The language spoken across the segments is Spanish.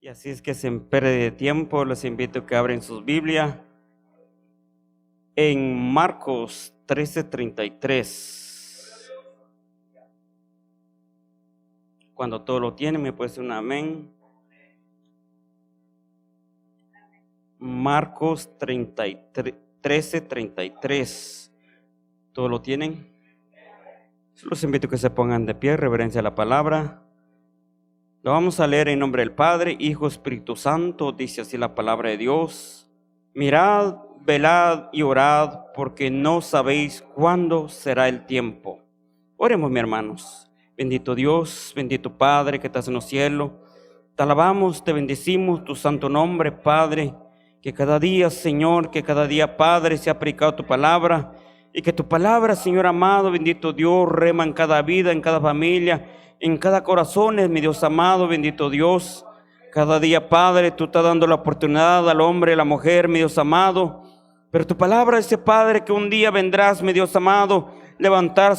Y así es que sin pérdida de tiempo, les invito a que abren sus Biblias en Marcos 13:33. Cuando todo lo tienen, me puede decir un amén. Marcos 13:33. ¿Todo lo tienen? Los invito a que se pongan de pie, reverencia a la palabra. Lo vamos a leer en nombre del Padre, Hijo, Espíritu Santo. Dice así la palabra de Dios: mirad, velad y orad, porque no sabéis cuándo será el tiempo. Oremos, mis hermanos. Bendito Dios, bendito Padre que estás en los cielos, te alabamos, te bendecimos tu santo nombre, Padre. Que cada día, Señor, que cada día, Padre, se ha aplicado tu palabra, y que tu palabra, Señor amado, bendito Dios, rema en cada vida, en cada familia, en cada corazón, mi Dios amado, bendito Dios. Cada día, Padre, tú estás dando la oportunidad al hombre, a la mujer, mi Dios amado. Pero tu palabra dice, Padre, que un día vendrás, mi Dios amado, a levantar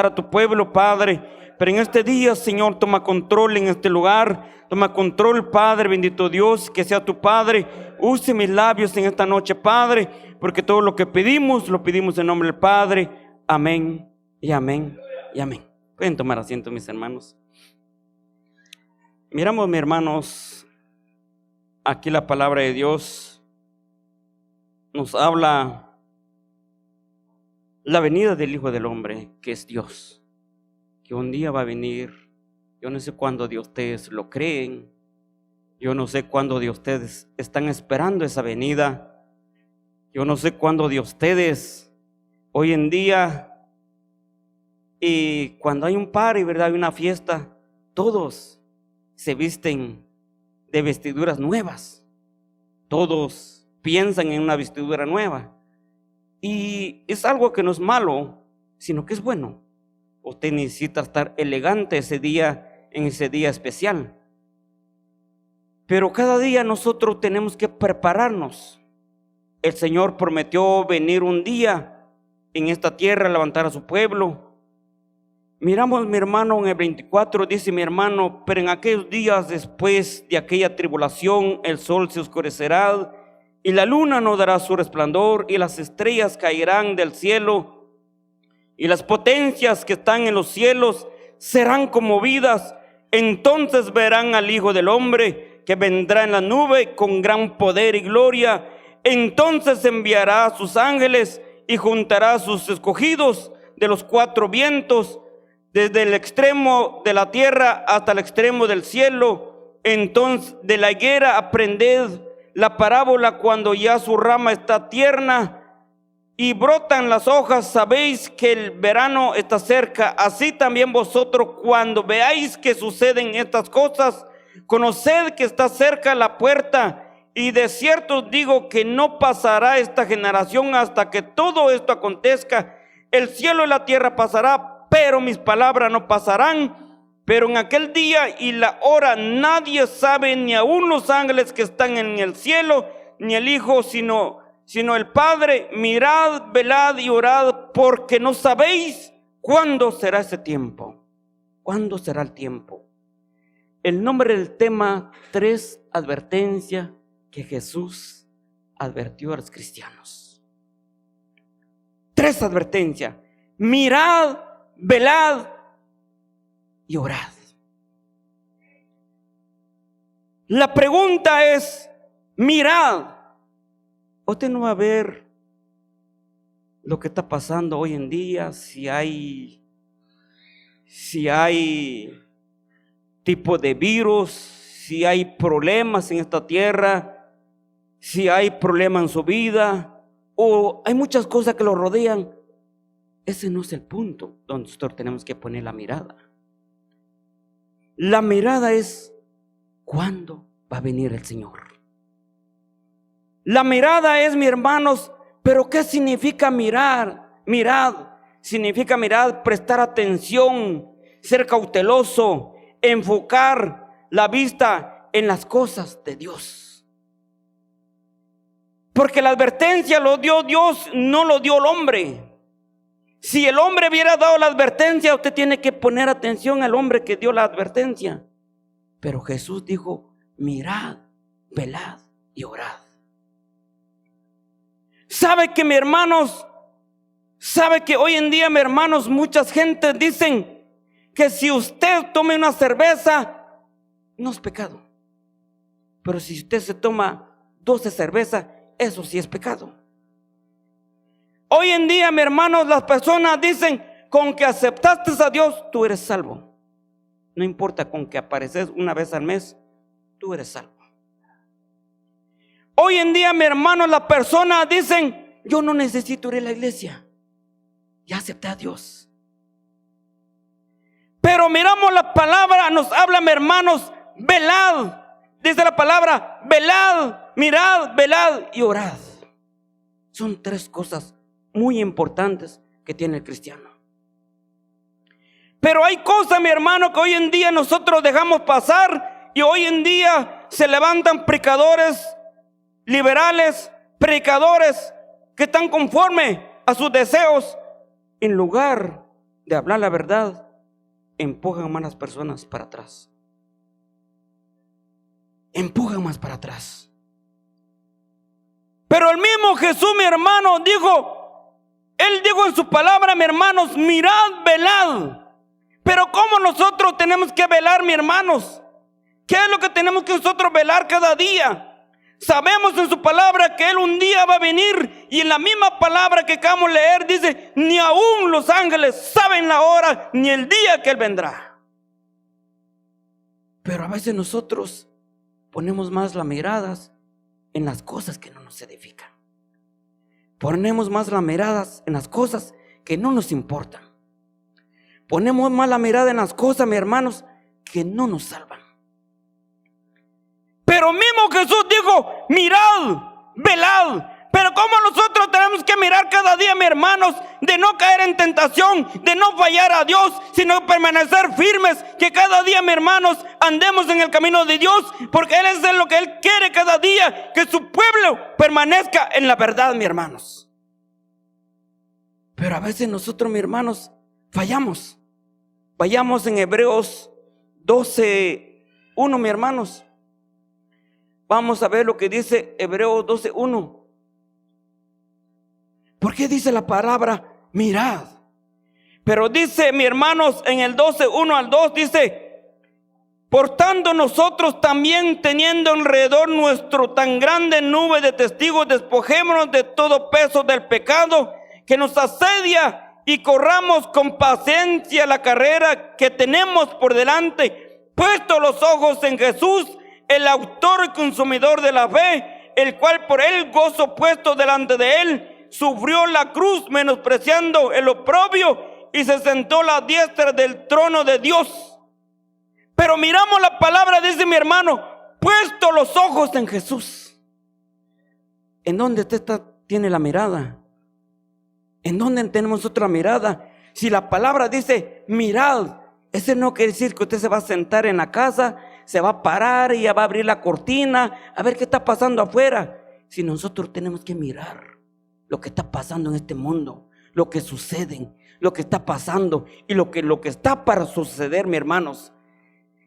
a tu pueblo, Padre. Pero en este día, Señor, toma control en este lugar. Toma control, Padre, bendito Dios, que sea tu Padre. Use mis labios en esta noche, Padre, porque todo lo que pedimos, lo pedimos en nombre del Padre. Amén y amén y amén. Pueden tomar asiento, mis hermanos. Miramos, mis hermanos, aquí la palabra de Dios nos habla la venida del Hijo del Hombre, que es Dios, que un día va a venir. Yo no sé cuándo de ustedes lo creen, yo no sé cuándo de ustedes están esperando esa venida, yo no sé cuándo de ustedes hoy en día, y cuando hay un party, ¿verdad? Hay una fiesta, todos se visten de vestiduras nuevas, todos piensan en una vestidura nueva, y es algo que no es malo, sino que es bueno. Usted necesita estar elegante ese día, en ese día especial. Pero cada día nosotros tenemos que prepararnos. El Señor prometió venir un día en esta tierra a levantar a su pueblo. Miramos, mi hermano, en el 24 dice mi hermano: pero en aquellos días después de aquella tribulación, el sol se oscurecerá y la luna no dará su resplandor, y las estrellas caerán del cielo, y las potencias que están en los cielos serán conmovidas. Entonces verán al Hijo del Hombre, que vendrá en la nube con gran poder y gloria. Entonces enviará a sus ángeles y juntará a sus escogidos de los cuatro vientos, desde el extremo de la tierra hasta el extremo del cielo. Entonces de la higuera aprended la parábola: cuando ya su rama está tierna y brotan las hojas, sabéis que el verano está cerca. Así también vosotros, cuando veáis que suceden estas cosas, conoced que está cerca la puerta. Y de cierto os digo que no pasará esta generación hasta que todo esto acontezca. El cielo y la tierra pasará, pero mis palabras no pasarán. Pero en aquel día y la hora nadie sabe, ni aun los ángeles que están en el cielo, ni el Hijo, sino el Padre. Mirad, velad y orad, porque no sabéis cuándo será ese tiempo. ¿Cuándo será el tiempo? El nombre del tema: 3 advertencias que Jesús advirtió a los cristianos. 3 advertencias: mirad, velad y orad. La pregunta es: mirad. Usted no va a ver lo que está pasando hoy en día, si hay tipo de virus, si hay problemas en esta tierra, si hay problemas en su vida, o hay muchas cosas que lo rodean. Ese no es el punto donde nosotros tenemos que poner la mirada. La mirada es: ¿cuándo va a venir el Señor? La mirada es, mis hermanos, pero ¿qué significa mirar? Mirad significa mirar, prestar atención, ser cauteloso, enfocar la vista en las cosas de Dios. Porque la advertencia lo dio Dios, no lo dio el hombre. Si el hombre hubiera dado la advertencia, usted tiene que poner atención al hombre que dio la advertencia. Pero Jesús dijo: mirad, velad y orad. ¿Sabe que, mis hermanos? ¿Sabe que hoy en día, mis hermanos, muchas gentes dicen que si usted tome una cerveza, no es pecado? Pero si usted se toma 12 cervezas, eso sí es pecado. Hoy en día, mis hermanos, las personas dicen, con que aceptaste a Dios, tú eres salvo. No importa, con que apareces una vez al mes, tú eres salvo. Hoy en día, mis hermanos, las personas dicen, yo no necesito ir a la iglesia, ya acepté a Dios. Pero miramos la palabra, nos habla, mis hermanos, velad. Dice la palabra, velad, mirad, velad y orad. Son 3 cosas muy importantes que tiene el cristiano. Pero hay cosas, mi hermano, que hoy en día nosotros dejamos pasar, y hoy en día se levantan predicadores liberales, predicadores que están conformes a sus deseos. En lugar de hablar la verdad, empujan más las personas para atrás. Empujan más para atrás. Pero el mismo Jesús, mi hermano, Él dijo en su palabra, mi hermanos, mirad, velad. Pero ¿cómo nosotros tenemos que velar, mis hermanos? ¿Qué es lo que tenemos que nosotros velar cada día? Sabemos en su palabra que Él un día va a venir, y en la misma palabra que acabamos de leer dice, ni aún los ángeles saben la hora ni el día que Él vendrá. Pero a veces nosotros ponemos más las miradas en las cosas que no nos edifican. Ponemos más las miradas en las cosas que no nos importan. Ponemos más la mirada en las cosas, mis hermanos, que no nos salvan. Pero mismo Jesús dijo, mirad, velad. Pero ¿cómo nosotros tenemos que mirar cada día, mis hermanos, de no caer en tentación, de no fallar a Dios, sino permanecer firmes, que cada día, mis hermanos, andemos en el camino de Dios, porque Él es lo que Él quiere cada día, que su pueblo permanezca en la verdad, mis hermanos. Pero a veces nosotros, mis hermanos, fallamos. Vayamos en Hebreos 12:1, mis hermanos. Vamos a ver lo que dice Hebreos 12:1. ¿Por qué dice la palabra mirad? Pero dice, mis hermanos, en el 12:1 al 2 dice, por tanto nosotros también, teniendo alrededor nuestro tan grande nube de testigos, despojémonos de todo peso del pecado que nos asedia, y corramos con paciencia la carrera que tenemos por delante, puesto los ojos en Jesús, el autor y consumidor de la fe, el cual por el gozo puesto delante de Él sufrió la cruz, menospreciando el oprobio, y se sentó a la diestra del trono de Dios. Pero miramos la palabra, dice mi hermano, puesto los ojos en Jesús. ¿En dónde usted tiene la mirada? ¿En dónde tenemos otra mirada? Si la palabra dice mirad, ese no quiere decir que usted se va a sentar en la casa, se va a parar y ya va a abrir la cortina a ver qué está pasando afuera. Si nosotros tenemos que mirar lo que está pasando en este mundo, lo que sucede, lo que está pasando y lo que está para suceder, mis hermanos.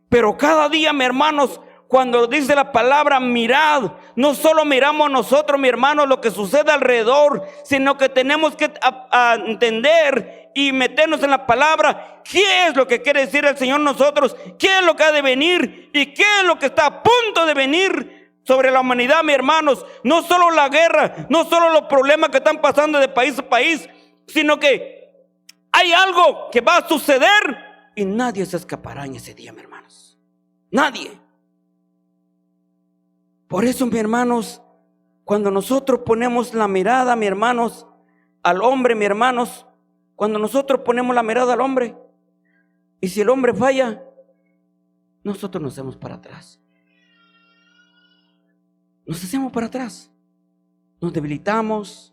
Pero cada día, mis hermanos, cuando dice la palabra mirad, no solo miramos nosotros, mis hermanos, lo que sucede alrededor, sino que tenemos que entender y meternos en la palabra. ¿Qué es lo que quiere decir el Señor nosotros? ¿Qué es lo que ha de venir? ¿Y qué es lo que está a punto de venir sobre la humanidad, mis hermanos? No solo la guerra, no solo los problemas que están pasando de país a país, sino que hay algo que va a suceder y nadie se escapará en ese día, mis hermanos. Nadie. Por eso, mis hermanos, cuando nosotros ponemos la mirada, mis hermanos, al hombre, mis hermanos, cuando nosotros ponemos la mirada al hombre, y si el hombre falla, nosotros nos hacemos para atrás. Nos hacemos para atrás. Nos debilitamos.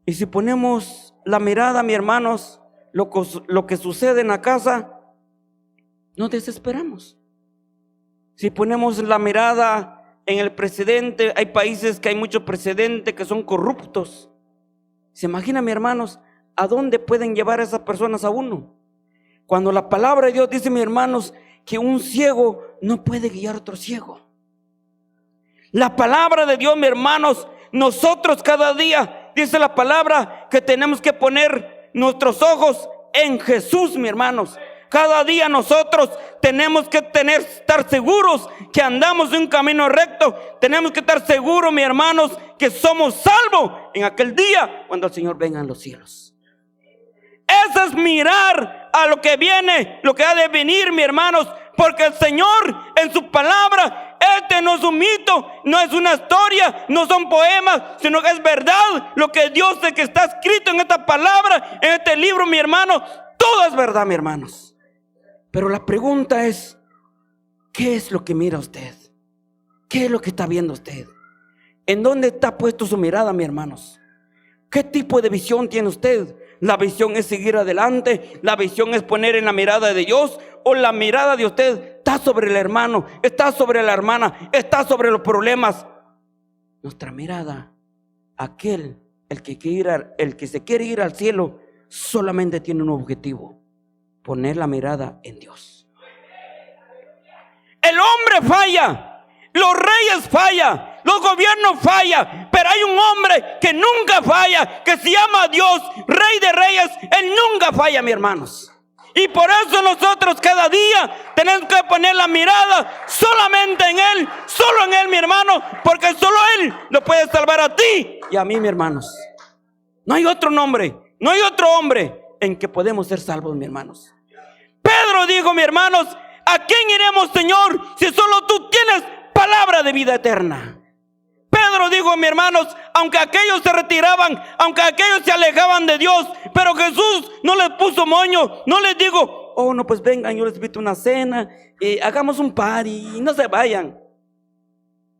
Y si ponemos la mirada, mis hermanos, lo que sucede en la casa, nos desesperamos. Si ponemos la mirada en el presidente, hay países que hay muchos presidentes que son corruptos. ¿Se imaginan, mis hermanos, a dónde pueden llevar a esas personas a uno? Cuando la palabra de Dios dice, mis hermanos, que un ciego no puede guiar a otro ciego. La palabra de Dios, mis hermanos, nosotros cada día, dice la palabra, que tenemos que poner nuestros ojos en Jesús, mis hermanos. Cada día nosotros tenemos que estar seguros que andamos en un camino recto. Tenemos que estar seguros, mis hermanos, que somos salvos en aquel día cuando el Señor venga en los cielos. Eso es mirar a lo que viene, lo que ha de venir, mis hermanos, porque el Señor en su palabra, este no es un mito, no es una historia, no son poemas, sino que es verdad. Lo que Dios dice que está escrito en esta palabra, en este libro, mi hermano, todo es verdad, mis hermanos. Pero la pregunta es, ¿qué es lo que mira usted? ¿Qué es lo que está viendo usted? ¿En dónde está puesto su mirada, mis hermanos? ¿Qué tipo de visión tiene usted? ¿La visión es seguir adelante? ¿La visión es poner en la mirada de Dios? ¿O la mirada de usted está sobre el hermano, está sobre la hermana, está sobre los problemas? Nuestra mirada, el que se quiere ir al cielo, solamente tiene un objetivo: poner la mirada en Dios. El hombre falla, los reyes fallan, los gobiernos fallan, pero hay un hombre que nunca falla, que se llama Dios, Rey de Reyes. Él nunca falla, mis hermanos. Y por eso nosotros cada día tenemos que poner la mirada solamente en Él, solo en Él, mi hermano, porque solo Él lo puede salvar a ti y a mí, mis hermanos. No hay otro nombre, no hay otro hombre en que podemos ser salvos, mis hermanos. Pedro dijo, mis hermanos, ¿a quién iremos, Señor, si solo tú tienes palabra de vida eterna? Pedro dijo, mis hermanos, aunque aquellos se retiraban, aunque aquellos se alejaban de Dios, pero Jesús no les puso moño, no les dijo, oh no, pues vengan, yo les invito a una cena, hagamos un party y no se vayan.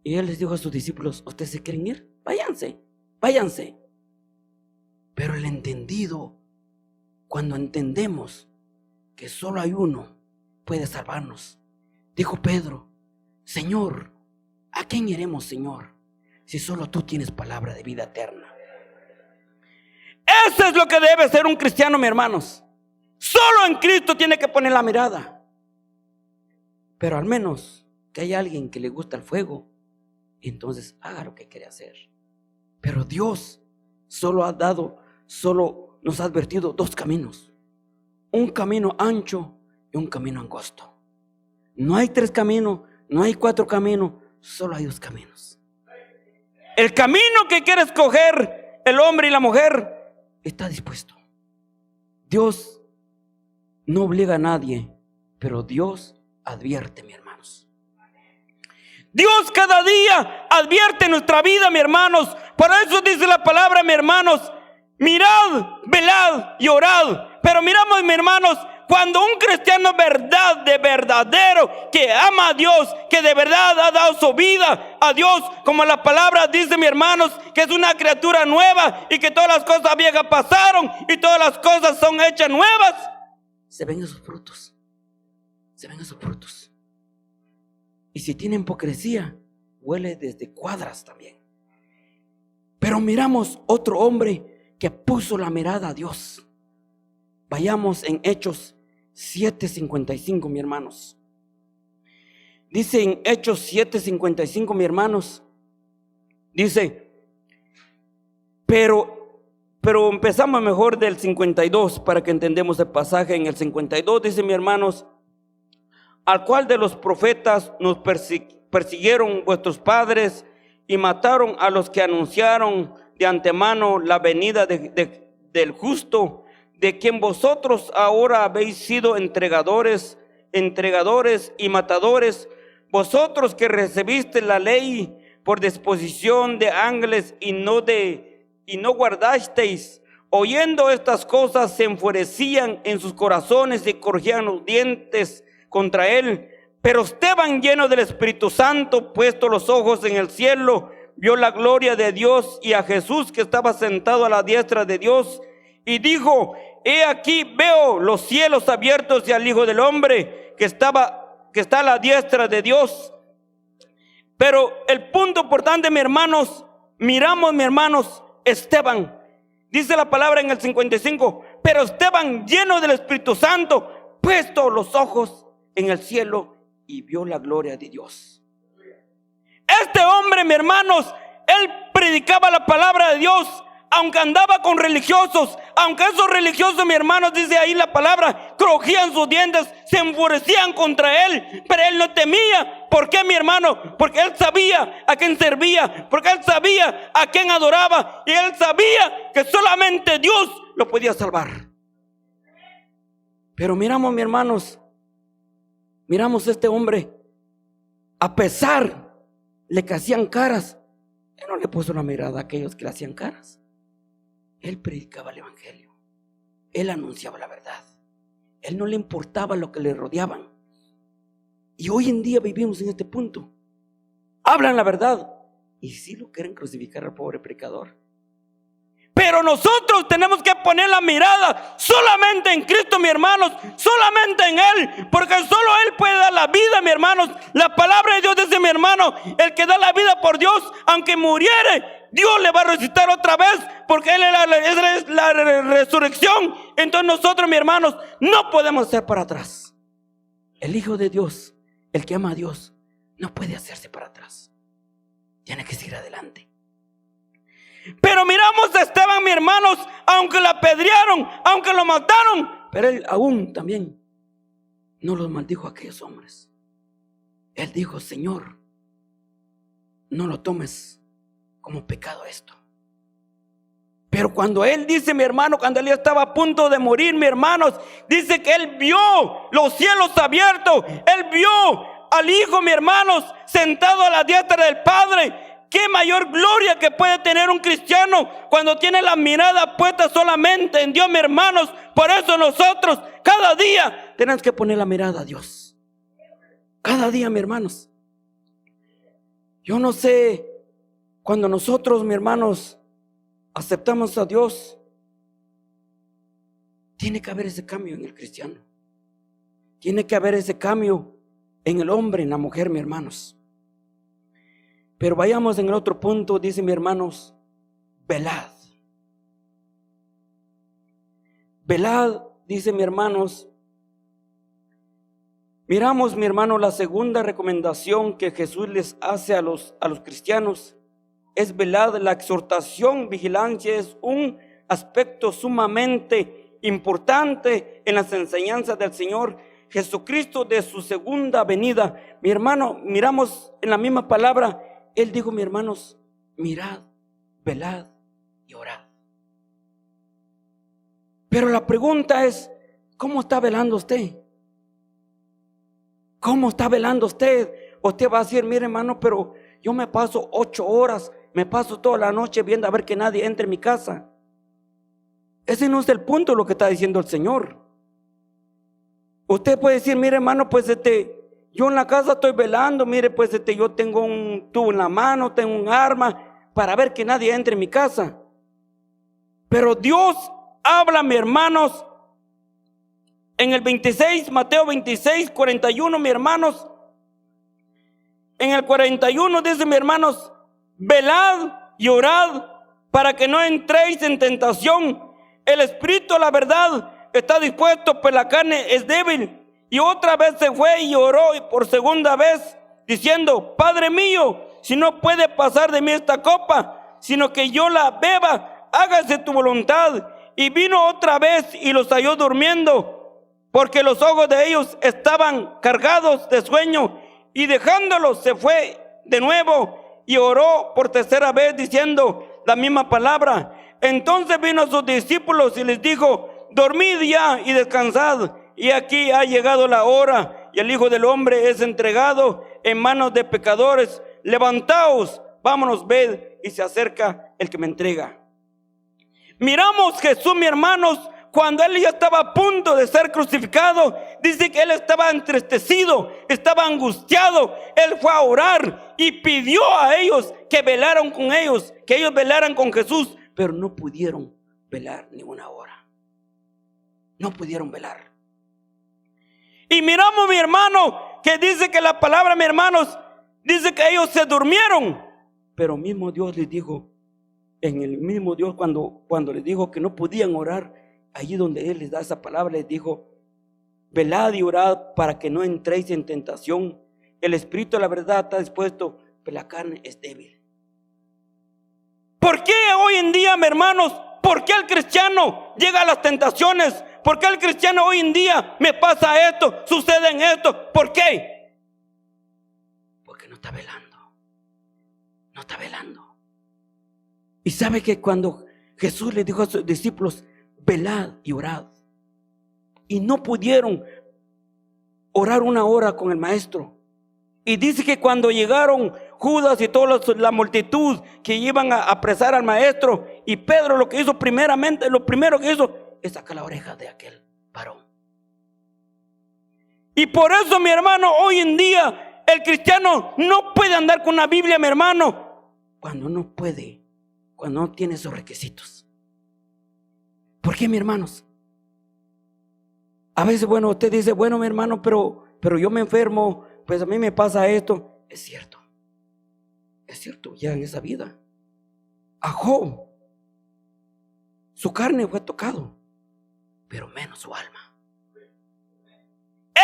Y Él les dijo a sus discípulos, ¿ustedes se quieren ir? Váyanse, váyanse. Pero el entendido, cuando entendemos que solo hay uno puede salvarnos, dijo Pedro, Señor, ¿a quién iremos, Señor, si solo tú tienes palabra de vida eterna? Eso es lo que debe ser un cristiano, mis hermanos. Solo en Cristo tiene que poner la mirada. Pero al menos que haya alguien que le gusta el fuego, entonces haga lo que quiere hacer. Pero Dios solo nos ha advertido dos caminos: un camino ancho y un camino angosto. No hay 3 caminos, no hay 4 caminos, solo hay 2 caminos. El camino que quiere escoger el hombre y la mujer está dispuesto. Dios no obliga a nadie, pero Dios advierte, mis hermanos. Dios cada día advierte nuestra vida, mis hermanos. Por eso dice la palabra, mis hermanos, mirad, velad y orad. Pero miramos, mis hermanos, cuando un cristiano verdadero, que ama a Dios, que de verdad ha dado su vida a Dios, como la palabra dice, mis hermanos, que es una criatura nueva y que todas las cosas viejas pasaron y todas las cosas son hechas nuevas, se ven esos frutos. Se ven esos frutos. Y si tiene hipocresía, huele desde cuadras también. Pero miramos otro hombre que puso la mirada a Dios. Vayamos en Hechos 7:55, mis hermanos. Dice en Hechos 7:55, mis hermanos, dice, pero empezamos mejor del 52 para que entendamos el pasaje. En el 52 dice, mis hermanos, al cual de los profetas nos persiguieron vuestros padres y mataron a los que anunciaron de antemano la venida del justo, de quien vosotros ahora habéis sido entregadores y matadores, vosotros que recibiste la ley por disposición de ángeles y no guardasteis. Oyendo estas cosas se enfurecían en sus corazones y crujían los dientes contra él. Pero Esteban, lleno del Espíritu Santo, puesto los ojos en el cielo, vio la gloria de Dios y a Jesús que estaba sentado a la diestra de Dios, y dijo, he aquí veo los cielos abiertos y al Hijo del Hombre que está a la diestra de Dios. Pero el punto importante, mis hermanos, miramos, mis hermanos, Esteban, dice la palabra en el 55, pero Esteban, lleno del Espíritu Santo, puesto los ojos en el cielo y vio la gloria de Dios. Este hombre, mis hermanos, él predicaba la palabra de Dios, aunque andaba con religiosos, aunque esos religiosos, mis hermanos, dice ahí la palabra, crujían sus dientes, se enfurecían contra él, pero él no temía. ¿Por qué, mi hermano? Porque él sabía a quién servía, porque él sabía a quién adoraba, y él sabía que solamente Dios lo podía salvar. Pero miramos, mis hermanos, miramos a este hombre, a pesar de que hacían caras, él no le puso la mirada a aquellos que le hacían caras. Él predicaba el evangelio, él anunciaba la verdad, él no le importaba lo que le rodeaban. Y hoy en día vivimos en este punto. Hablan la verdad y sí lo quieren crucificar al pobre predicador. Pero nosotros tenemos que poner la mirada solamente en Cristo, mis hermanos, solamente en Él, porque solo Él puede dar la vida, mis hermanos. La palabra de Dios dice, mi hermano, el que da la vida por Dios, aunque muriere, Dios le va a resucitar otra vez, porque Él es la resurrección. Entonces nosotros, mis hermanos, no podemos hacer para atrás. El Hijo de Dios, el que ama a Dios, no puede hacerse para atrás. Tiene que seguir adelante. Pero miramos a Esteban, mis hermanos, aunque lo apedrearon, aunque lo mataron, pero él aún también no los maldijo a aquellos hombres. Él dijo, Señor, no lo tomes como pecado esto. Pero cuando él dice, mi hermano, cuando él ya estaba a punto de morir, mis hermanos, dice que él vio los cielos abiertos, él vio al Hijo, mis hermanos, sentado a la diestra del Padre. ¿Qué mayor gloria que puede tener un cristiano cuando tiene la mirada puesta solamente en Dios, mis hermanos? Por eso nosotros cada día tenemos que poner la mirada a Dios. Cada día, mis hermanos. Yo no sé, cuando nosotros, mis hermanos, aceptamos a Dios, tiene que haber ese cambio en el cristiano. Tiene que haber ese cambio en el hombre, en la mujer, mis hermanos. Pero vayamos en el otro punto, dice, mis hermanos, velad. Velad, dice, mis hermanos. Miramos, mi hermano, la segunda recomendación que Jesús les hace a los cristianos es velad. La exhortación, vigilancia, es un aspecto sumamente importante en las enseñanzas del Señor Jesucristo de su segunda venida. Mi hermano, miramos en la misma palabra. Él dijo, mis hermanos, mirad, velad y orad. Pero la pregunta es, ¿cómo está velando usted? ¿Cómo está velando usted? Usted va a decir, mire, hermano, pero yo me paso 8 horas, me paso toda la noche viendo a ver que nadie entre en mi casa. Ese no es el punto de lo que está diciendo el Señor. Usted puede decir, mire, hermano, pues yo en la casa estoy velando, mire, pues yo tengo un tubo en la mano, tengo un arma para ver que nadie entre en mi casa. Pero Dios habla, mis hermanos, en el 26, Mateo 26, 41, mis hermanos. En el 41 dice, mis hermanos, velad y orad para que no entréis en tentación. El espíritu, la verdad, está dispuesto, pero la carne es débil. Y otra vez se fue y oró por segunda vez, diciendo, Padre mío, si no puede pasar de mí esta copa, sino que yo la beba, hágase tu voluntad. Y vino otra vez y los halló durmiendo, porque los ojos de ellos estaban cargados de sueño. Y dejándolos se fue de nuevo y oró por tercera vez, diciendo la misma palabra. Entonces vino a sus discípulos y les dijo, dormid ya y descansad. Y aquí ha llegado la hora, y el Hijo del Hombre es entregado en manos de pecadores. Levantaos, vámonos, ved, y se acerca el que me entrega. Miramos Jesús, mis hermanos, cuando él ya estaba a punto de ser crucificado, dice que él estaba entristecido, estaba angustiado. Él fue a orar y pidió a ellos que velaran con ellos, que ellos velaran con Jesús, pero no pudieron velar ni una hora. No pudieron velar. Y miramos, mi hermano, que dice que la palabra, mis hermanos, dice que ellos se durmieron. Pero mismo Dios les dijo, en el mismo Dios cuando les dijo que no podían orar, allí donde Él les da esa palabra, les dijo, velad y orad para que no entréis en tentación. El espíritu de la verdad está dispuesto, pero la carne es débil. ¿Por qué hoy en día, mis hermanos? ¿Por qué el cristiano llega a las tentaciones? ¿Por qué el cristiano hoy en día me pasa esto, sucede en esto? ¿Por qué? Porque no está velando. No está velando. Y sabe que cuando Jesús le dijo a sus discípulos, velad y orad, y no pudieron orar una hora con el maestro. Y dice que cuando llegaron Judas y toda la multitud que iban a apresar al maestro, y Pedro lo que hizo primeramente, lo primero que hizo es sacar la oreja de aquel varón. Y por eso, mi hermano, hoy en día el cristiano no puede andar con una Biblia, mi hermano, cuando no puede, cuando no tiene esos requisitos. ¿Por qué, mi hermanos? A veces, bueno, usted dice, bueno, mi hermano, pero yo me enfermo, pues a mí me pasa esto. Es cierto ya en esa vida. A Job, su carne fue tocado, pero menos su alma.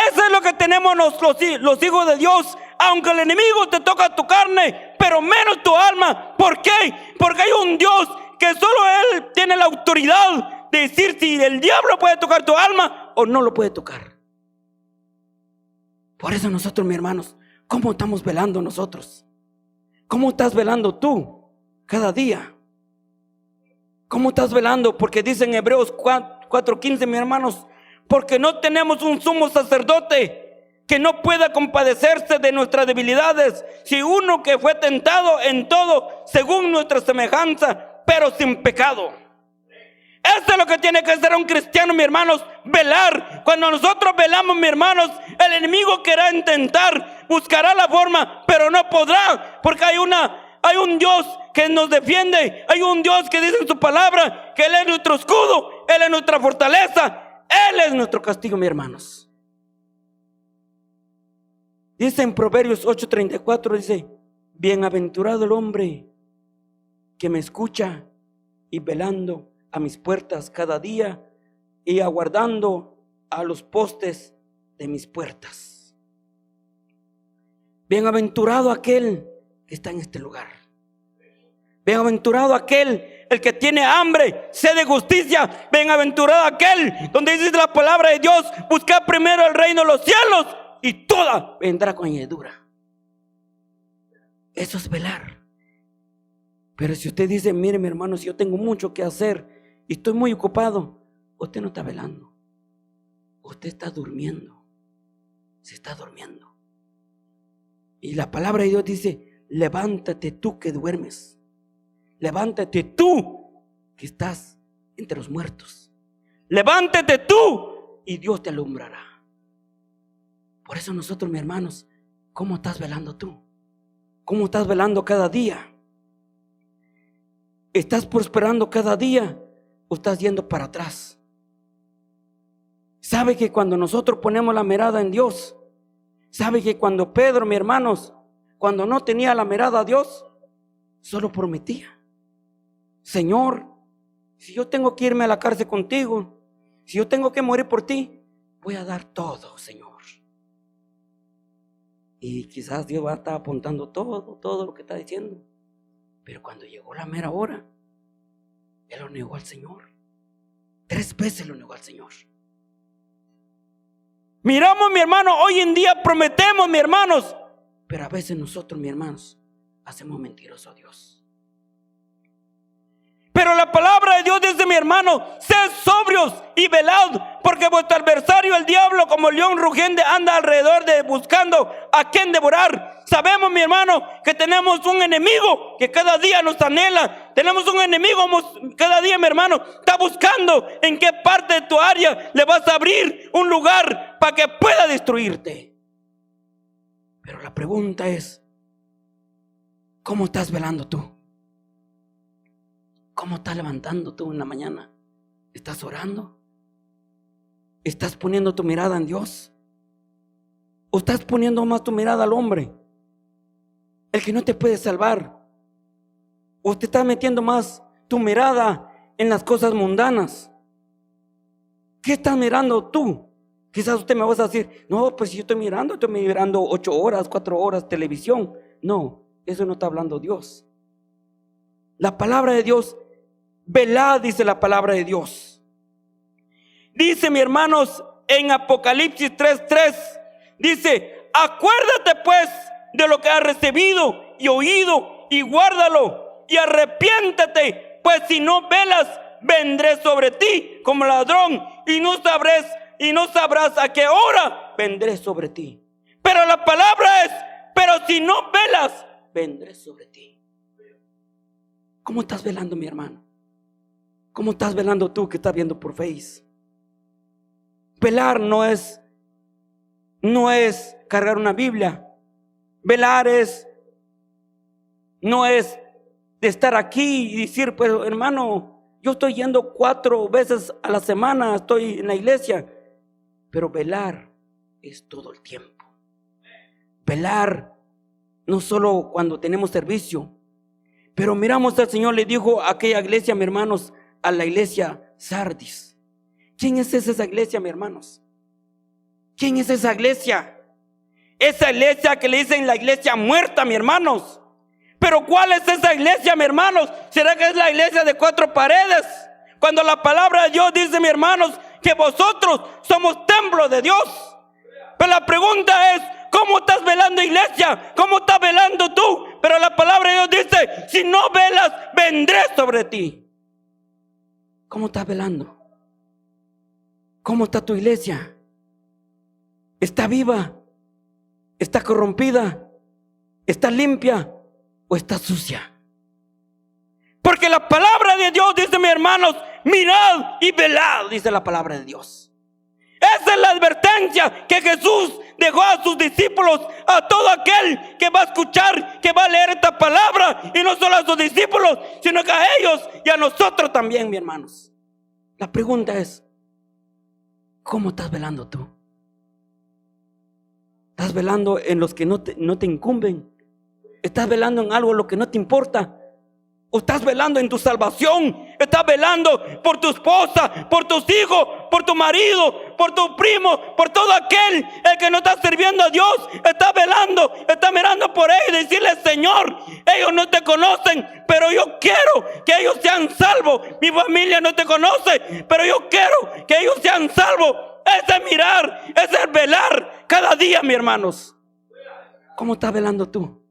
Eso es lo que tenemos los hijos de Dios. Aunque el enemigo te toca tu carne, pero menos tu alma. ¿Por qué? Porque hay un Dios que solo Él tiene la autoridad de decir si el diablo puede tocar tu alma o no lo puede tocar. Por eso nosotros, mis hermanos, ¿cómo estamos velando nosotros? ¿Cómo estás velando tú cada día? ¿Cómo estás velando? Porque dice en Hebreos 4:15, mis hermanos, porque no tenemos un sumo sacerdote que no pueda compadecerse de nuestras debilidades, si uno que fue tentado en todo según nuestra semejanza, pero sin pecado. Eso es lo que tiene que hacer un cristiano, mis hermanos, velar. Cuando nosotros velamos, mis hermanos, el enemigo querrá intentar, buscará la forma, pero no podrá, porque hay un Dios que nos defiende, hay un Dios que dice en su palabra que Él es nuestro escudo, Él es nuestra fortaleza, Él es nuestro castigo, mis hermanos. Dice en Proverbios 8:34, dice, bienaventurado el hombre que me escucha y velando a mis puertas cada día y aguardando a los postes de mis puertas. Bienaventurado aquel que está en este lugar. Bienaventurado aquel, el que tiene hambre, sed de justicia. Bienaventurado aquel donde dice la palabra de Dios, buscad primero el reino de los cielos y toda vendrá con añadidura. Eso es velar. Pero si usted dice, mire mi hermano, si yo tengo mucho que hacer y estoy muy ocupado, usted no está velando, usted está durmiendo, se está durmiendo. Y la palabra de Dios dice, levántate tú que duermes, levántate tú que estás entre los muertos, levántate tú y Dios te alumbrará. Por eso nosotros, mis hermanos, ¿cómo estás velando tú? ¿Cómo estás velando cada día? ¿Estás prosperando cada día o estás yendo para atrás? ¿Sabe que cuando nosotros ponemos la mirada en Dios, sabe que cuando Pedro, mis hermanos, cuando no tenía la mirada a Dios, solo prometía, Señor, si yo tengo que irme a la cárcel contigo, si yo tengo que morir por ti, voy a dar todo, Señor. Y quizás Dios va a estar apuntando todo lo que está diciendo. Pero cuando llegó la mera hora, él lo negó al Señor. 3 veces lo negó al Señor. Miramos, mi hermano, hoy en día prometemos, mis hermanos, pero a veces nosotros, mis hermanos, hacemos mentiroso a Dios. Pero la palabra de Dios dice, mi hermano, sed sobrios y velad, porque vuestro adversario, el diablo, como león rugiente, anda alrededor buscando a quien devorar. Sabemos, mi hermano, que tenemos un enemigo que cada día nos anhela. Tenemos un enemigo cada día, mi hermano, está buscando en qué parte de tu área le vas a abrir un lugar para que pueda destruirte. Pero la pregunta es, ¿cómo estás velando tú? ¿Cómo estás levantando tú en la mañana? ¿Estás orando? ¿Estás poniendo tu mirada en Dios? ¿O estás poniendo más tu mirada al hombre, el que no te puede salvar? ¿O te estás metiendo más tu mirada en las cosas mundanas? ¿Qué estás mirando tú? Quizás usted me va a decir, no, pues si yo estoy mirando 8 horas, 4 horas televisión. No, eso no está hablando Dios. La palabra de Dios, velad, dice la palabra de Dios. Dice, mis hermanos, en Apocalipsis 3:3, dice, acuérdate pues de lo que has recibido y oído, y guárdalo, y arrepiéntete, pues si no velas, vendré sobre ti como ladrón, y no sabrás a qué hora vendré sobre ti. Pero la palabra es, pero si no velas, vendré sobre ti. ¿Cómo estás velando, mi hermano? ¿Cómo estás velando tú que estás viendo por Face? Velar no es cargar una Biblia. Velar no es de estar aquí y decir, pues hermano, yo estoy yendo 4 veces a la semana, estoy en la iglesia. Pero velar es todo el tiempo. Velar no solo cuando tenemos servicio. Pero miramos al Señor, le dijo a aquella iglesia, mis hermanos, a la iglesia Sardis. ¿Quién es esa iglesia, mis hermanos? ¿Quién es esa iglesia? Esa iglesia que le dicen la iglesia muerta, mis hermanos. Pero ¿cuál es esa iglesia, mis hermanos? ¿Será que es la iglesia de 4 paredes? Cuando la palabra de Dios dice, mis hermanos, que vosotros somos templo de Dios. Pero la pregunta es, ¿cómo estás velando, iglesia? ¿Cómo estás velando tú? Pero la palabra de Dios dice, si no velas, vendré sobre ti. ¿Cómo estás velando? ¿Cómo está tu iglesia? ¿Está viva? ¿Está corrompida? ¿Está limpia? ¿O está sucia? Porque la palabra de Dios dice, mis hermanos, mirad y velad, dice la palabra de Dios. Esa es la advertencia que Jesús dejó a sus discípulos, a todo aquel que va a escuchar, que va a leer esta palabra, y no solo a sus discípulos, sino que a ellos y a nosotros también, mis hermanos. La pregunta es, ¿cómo estás velando tú? ¿Estás velando en los que no te incumben? ¿Estás velando en algo lo que no te importa? ¿O estás velando en tu salvación? ¿Estás velando por tu esposa, por tus hijos, por tu marido, por tu primo, por todo aquel el que no está sirviendo a Dios? Estás velando, estás mirando por ellos y decirle, Señor, ellos no te conocen, pero yo quiero que ellos sean salvos. Mi familia no te conoce, pero yo quiero que ellos sean salvos. Ese es mirar, ese es velar cada día, mis hermanos. ¿Cómo estás velando tú?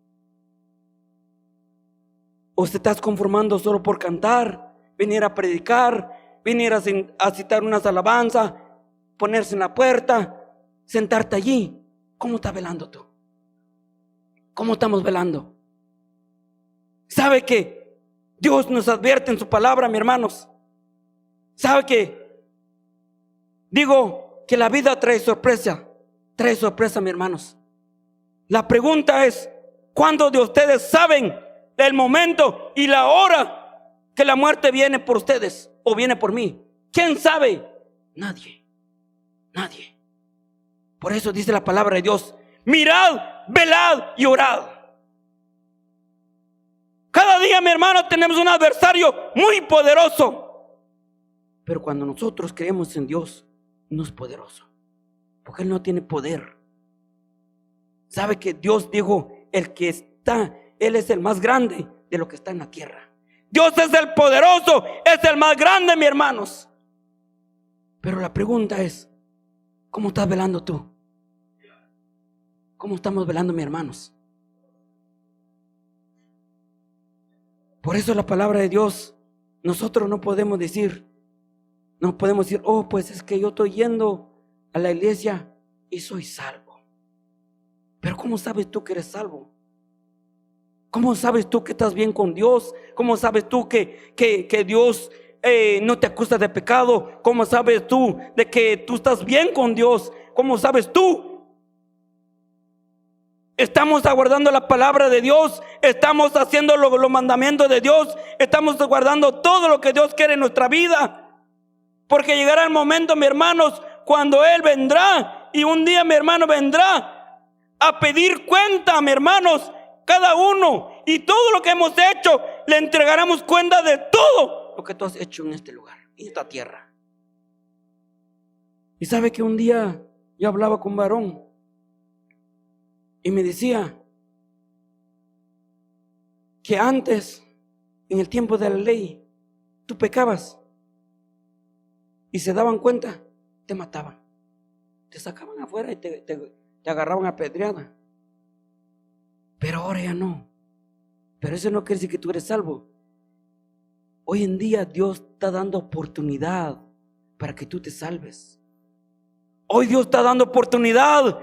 ¿O te estás conformando solo por cantar, venir a predicar, venir a citar unas alabanzas, ponerse en la puerta, sentarte allí? ¿Cómo estás velando tú? ¿Cómo estamos velando? ¿Sabe que Dios nos advierte en su palabra, mis hermanos? ¿Sabe que digo que la vida trae sorpresa, mis hermanos? La pregunta es, ¿cuántos de ustedes saben el momento y la hora que la muerte viene por ustedes o viene por mí? ¿Quién sabe? Nadie. Por eso dice la palabra de Dios, mirad, velad y orad. Cada día, mi hermano, tenemos un adversario muy poderoso, pero cuando nosotros creemos en Dios, no es poderoso, porque Él no tiene poder. Sabe que Dios dijo, Él es el más grande de lo que está en la tierra. Dios es el poderoso, es el más grande, mis hermanos. Pero la pregunta es, ¿cómo estás velando tú? ¿Cómo estamos velando, mis hermanos? Por eso la palabra de Dios, nosotros no podemos decir, oh, pues es que yo estoy yendo a la iglesia y soy salvo. Pero ¿cómo sabes tú que eres salvo? ¿Cómo sabes tú que estás bien con Dios? ¿Cómo sabes tú que Dios no te acusa de pecado? ¿Cómo sabes tú de que tú estás bien con Dios? ¿Cómo sabes tú? Estamos aguardando la palabra de Dios, estamos haciendo los mandamientos de Dios, estamos aguardando todo lo que Dios quiere en nuestra vida. Porque llegará el momento, mis hermanos, cuando Él vendrá, y un día mi hermano vendrá a pedir cuenta, mis hermanos, cada uno, y todo lo que hemos hecho, le entregaremos cuenta de todo lo que tú has hecho en este lugar, en esta tierra. Y sabe que un día yo hablaba con un varón y me decía que antes, en el tiempo de la ley, tú pecabas y se daban cuenta, te mataban, te sacaban afuera y te agarraban a pedrada. Pero ahora ya no. Pero eso no quiere decir que tú eres salvo. Hoy en día Dios está dando oportunidad para que tú te salves. Hoy Dios está dando oportunidad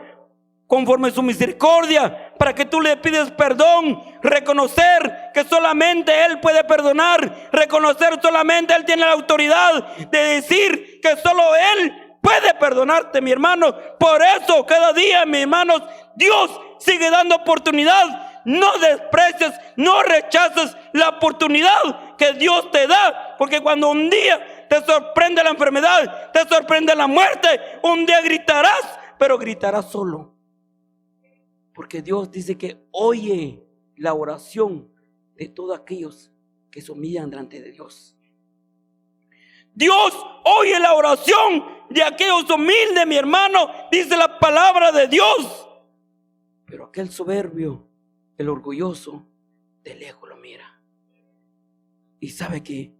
conforme a su misericordia para que tú le pides perdón, reconocer que solamente Él puede perdonar, reconocer solamente Él tiene la autoridad de decir que solo Él puede perdonarte, mi hermano. Por eso cada día, mis hermanos, Dios sigue dando oportunidad. No desprecies, no rechaces la oportunidad que Dios te da, porque cuando un día te sorprende la enfermedad, te sorprende la muerte, un día gritarás, pero gritarás solo, porque Dios dice que oye la oración de todos aquellos que se humillan delante de Dios. Dios oye la oración de aquellos humildes, mi hermano, dice la palabra de Dios. Pero aquel soberbio, el orgulloso, de lejos lo mira. Y sabe que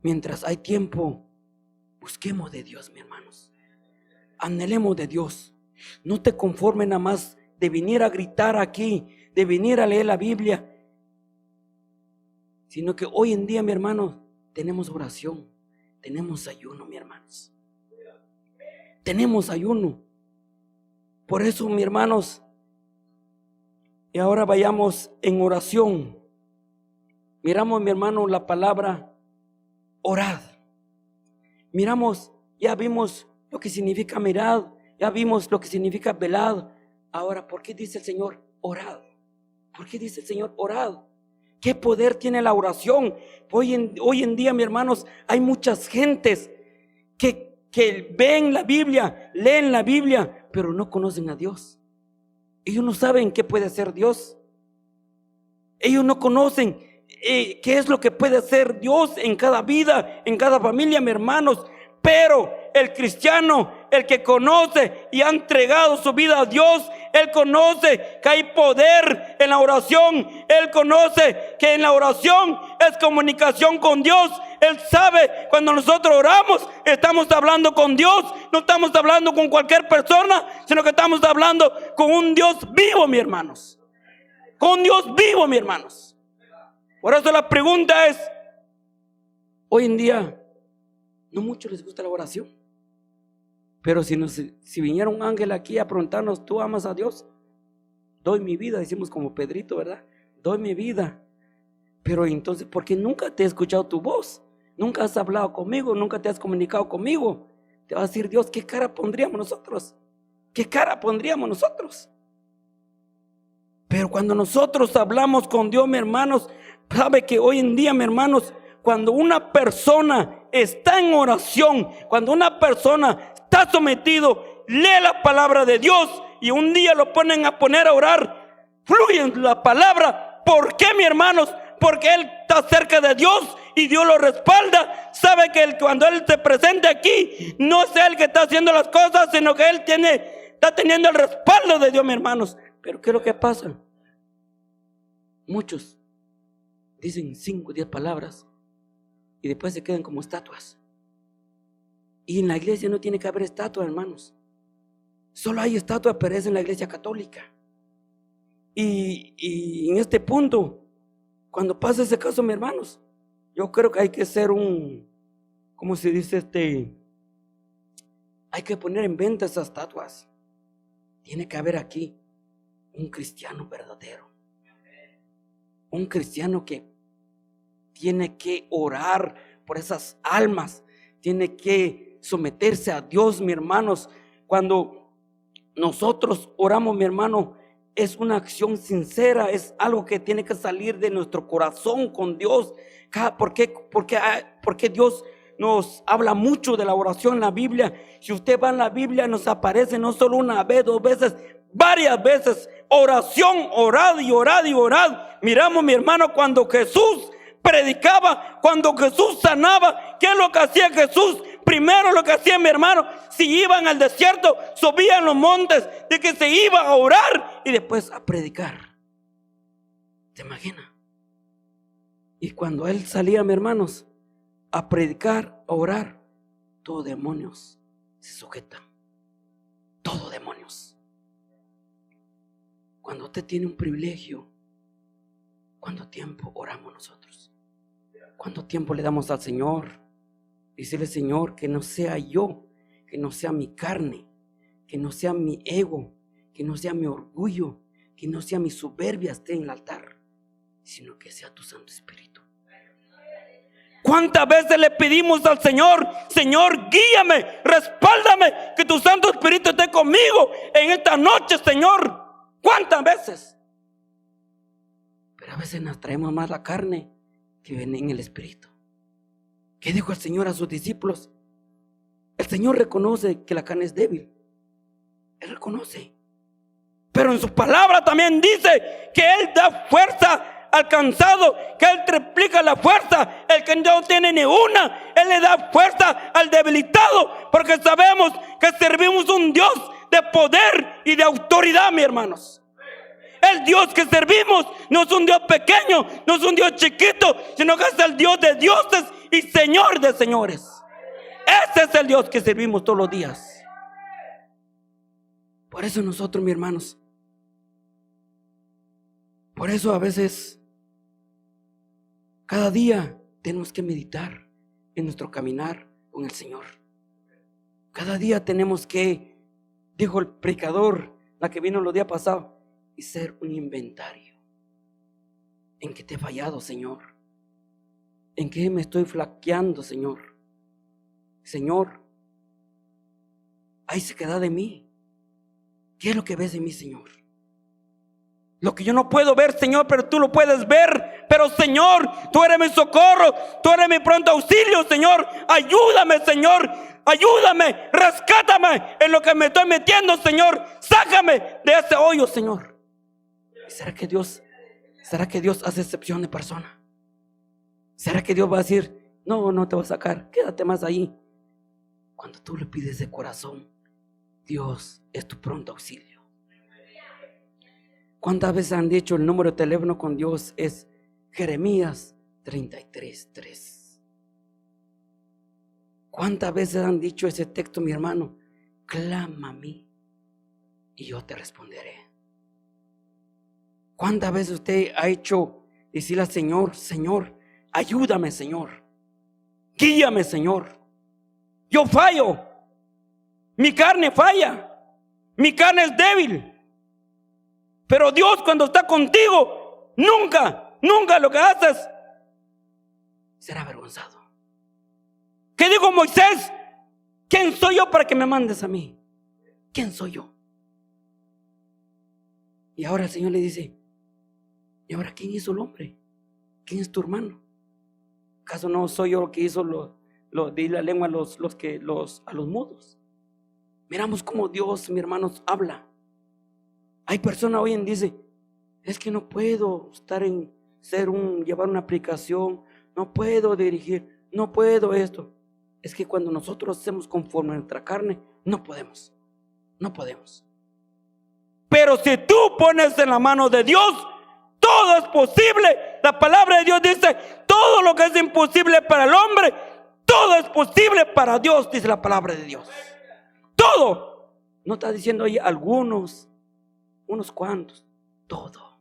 mientras hay tiempo, busquemos de Dios, mis hermanos. Anhelemos de Dios. No te conformes nada más de venir a gritar aquí, de venir a leer la Biblia, sino que hoy en día, mi hermano, tenemos oración, tenemos ayuno, mis hermanos. Tenemos ayuno. Por eso, mis hermanos, y ahora vayamos en oración. Miramos, mi hermano, la palabra orad. Miramos, ya vimos lo que significa mirad, ya vimos lo que significa velad. Ahora, ¿por qué dice el Señor orad? ¿Por qué dice el Señor orad? ¿Qué poder tiene la oración? Hoy en día, mis hermanos, hay muchas gentes que ven la Biblia, leen la Biblia, pero no conocen a Dios. Ellos no saben qué puede hacer Dios. Ellos no conocen qué es lo que puede hacer Dios en cada vida, en cada familia, mis hermanos. Pero el cristiano, el que conoce y ha entregado su vida a Dios, él conoce que hay poder en la oración. Él conoce que en la oración es comunicación con Dios. Él sabe cuando nosotros oramos, estamos hablando con Dios. No estamos hablando con cualquier persona, sino que estamos hablando con un Dios vivo, mis hermanos. Con un Dios vivo, mis hermanos. Por eso la pregunta es, hoy en día, no mucho les gusta la oración. Pero si viniera un ángel aquí a preguntarnos, ¿tú amas a Dios? Doy mi vida, decimos como Pedrito, ¿verdad? Doy mi vida. Pero entonces, ¿por qué nunca te he escuchado tu voz? Nunca has hablado conmigo, nunca te has comunicado conmigo. Te va a decir Dios, ¿qué cara pondríamos nosotros? ¿Qué cara pondríamos nosotros? Pero cuando nosotros hablamos con Dios, mis hermanos, sabe que hoy en día, mis hermanos, cuando una persona está en oración, cuando una persona está sometido, lee la palabra de Dios y un día lo ponen a poner a orar, fluye en la palabra. ¿Por qué, mis hermanos? Porque él está cerca de Dios y Dios lo respalda. Sabe que cuando él se presente aquí, no es él que está haciendo las cosas, sino que él está teniendo el respaldo de Dios, mis hermanos. Pero ¿qué es lo que pasa? Muchos dicen 5 o 10 palabras y después se quedan como estatuas. Y en la iglesia no tiene que haber estatuas, hermanos. Solo hay estatuas, pero es en la iglesia católica. Y en este punto, cuando pasa ese caso, mis hermanos, yo creo que hay que ser ¿cómo se dice? Hay que poner en venta esas estatuas. Tiene que haber aquí un cristiano verdadero. Un cristiano que tiene que orar por esas almas, tiene que someterse a Dios, mis hermanos. Cuando nosotros oramos, mi hermano, es una acción sincera, es algo que tiene que salir de nuestro corazón con Dios. ¿Por qué Dios nos habla mucho de la oración en la Biblia? Si usted va en la Biblia, nos aparece no solo una vez, 2 veces, varias veces, oración, orad y orad y orad. Miramos, mi hermano, cuando Jesús predicaba, cuando Jesús sanaba, ¿qué es lo que hacía Jesús? primero lo que hacían, mi hermano, si iban al desierto, subían los montes, de que se iba a orar y después a predicar. ¿Te imaginas? Y cuando él salía, mis hermanos, a predicar, a orar, todos demonios se sujetan. Todos demonios. Cuando usted tiene un privilegio, ¿cuánto tiempo oramos nosotros? ¿Cuánto tiempo le damos al Señor? Decirle, Señor, que no sea yo, que no sea mi carne, que no sea mi ego, que no sea mi orgullo, que no sea mi soberbia esté en el altar, sino que sea tu Santo Espíritu. ¿Cuántas veces le pedimos al Señor, Señor, guíame, respáldame, que tu Santo Espíritu esté conmigo en esta noche, Señor? ¿Cuántas veces? Pero a veces nos traemos más la carne que viene en el Espíritu. ¿Qué dijo el Señor a sus discípulos? El Señor reconoce que la carne es débil. Él reconoce. Pero en su palabra también dice que Él da fuerza al cansado, que Él triplica la fuerza. El que no tiene ni una, Él le da fuerza al debilitado, porque sabemos que servimos un Dios de poder y de autoridad, mis hermanos. El Dios que servimos no es un Dios pequeño, no es un Dios chiquito, sino que es el Dios de dioses y Señor de señores. Ese es el Dios que servimos todos los días. Por eso nosotros, mis hermanos, por eso a veces cada día tenemos que meditar en nuestro caminar con el Señor. Cada día tenemos que, dijo el predicador, la que vino los días pasados, y ser un inventario. ¿En qué te he fallado, Señor? ¿En qué me estoy flaqueando, Señor? Señor, hay sequedad de mí. ¿Qué es lo que ves de mí, Señor? Lo que yo no puedo ver, Señor, pero tú lo puedes ver. Pero, Señor, tú eres mi socorro, tú eres mi pronto auxilio, Señor. Ayúdame, Señor. Ayúdame, rescátame en lo que me estoy metiendo, Señor. Sácame de ese hoyo, Señor. ¿Será que Dios hace excepción de persona? ¿Será que Dios va a decir, no te va a sacar, quédate más ahí? Cuando tú le pides de corazón, Dios es tu pronto auxilio. ¿Cuántas veces han dicho el número de teléfono con Dios es Jeremías 33:3? ¿Cuántas veces han dicho ese texto, mi hermano? Clama a mí y yo te responderé. ¿Cuántas veces usted ha hecho decirle al Señor, Señor, ayúdame, Señor, guíame, Señor? Yo fallo, mi carne falla, mi carne es débil, pero Dios, cuando está contigo, nunca lo que haces será avergonzado. ¿Qué dijo Moisés? ¿Quién soy yo para que me mandes a mí? ¿Quién soy yo? Y ahora el Señor le dice, ¿y ahora quién hizo el hombre? ¿Quién es tu hermano? ¿Acaso no soy yo el que hizo di la lengua a los mudos? Miramos cómo Dios, mis hermanos, habla. Hay personas hoy en día dice, es que no puedo estar llevar una aplicación, no puedo dirigir, no puedo esto. Es que cuando nosotros hacemos conforme a nuestra carne, no podemos. Pero si tú pones en la mano de Dios, todo es posible. La palabra de Dios dice, todo lo que es imposible para el hombre, todo es posible para Dios, dice la palabra de Dios. Todo. No está diciendo ahí algunos, unos cuantos. Todo.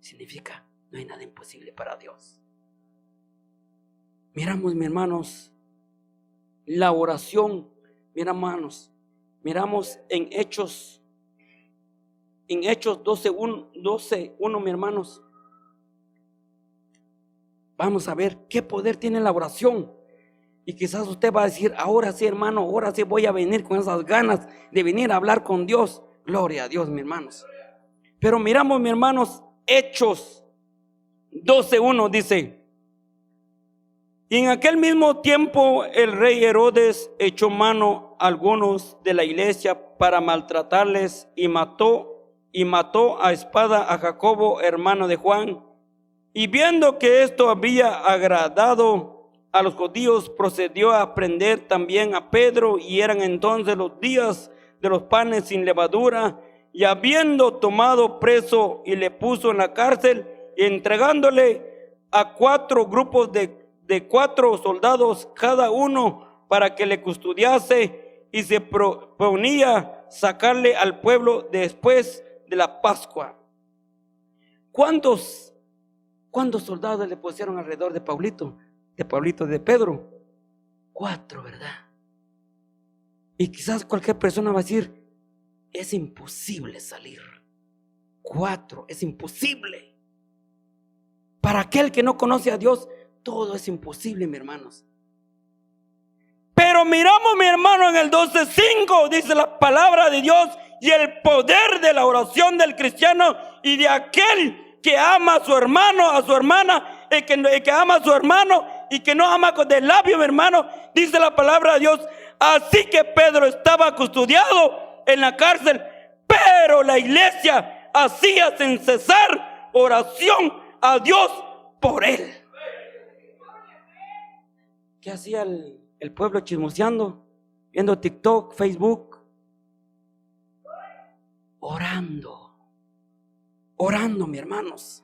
Significa, no hay nada imposible para Dios. Miramos, mis hermanos, la oración. Mira, hermanos, miramos en Hechos 12:1, mis hermanos. Vamos a ver qué poder tiene la oración. Y quizás usted va a decir, ahora sí, hermano, ahora sí voy a venir con esas ganas de venir a hablar con Dios. Gloria a Dios, mis hermanos. Pero miramos, mis hermanos, Hechos 12:1 dice, y en aquel mismo tiempo el rey Herodes echó mano a algunos de la iglesia para maltratarles y mató a espada a Jacobo, hermano de Juan. Y viendo que esto había agradado a los judíos, procedió a prender también a Pedro, y eran entonces los días de los panes sin levadura, y habiendo tomado preso y le puso en la cárcel, y entregándole a 4 grupos de 4 soldados cada uno para que le custodiase, y se proponía sacarle al pueblo después de la Pascua. ¿Cuántos soldados le pusieron alrededor de Pablito? De Pedro. 4, ¿verdad? Y quizás cualquier persona va a decir: es imposible salir. 4, es imposible. Para aquel que no conoce a Dios, todo es imposible, mis hermanos. Pero miramos, mi hermano, en el 12:5 dice la palabra de Dios: y el poder de la oración del cristiano y de aquel que ama a su hermano, a su hermana, el que ama a su hermano y que no ama con el labio, mi hermano, dice la palabra de Dios. Así que Pedro estaba custodiado en la cárcel, pero la iglesia hacía sin cesar oración a Dios por él. ¿Qué hacía el pueblo chismoseando? Viendo TikTok, Facebook. Orando, mis hermanos.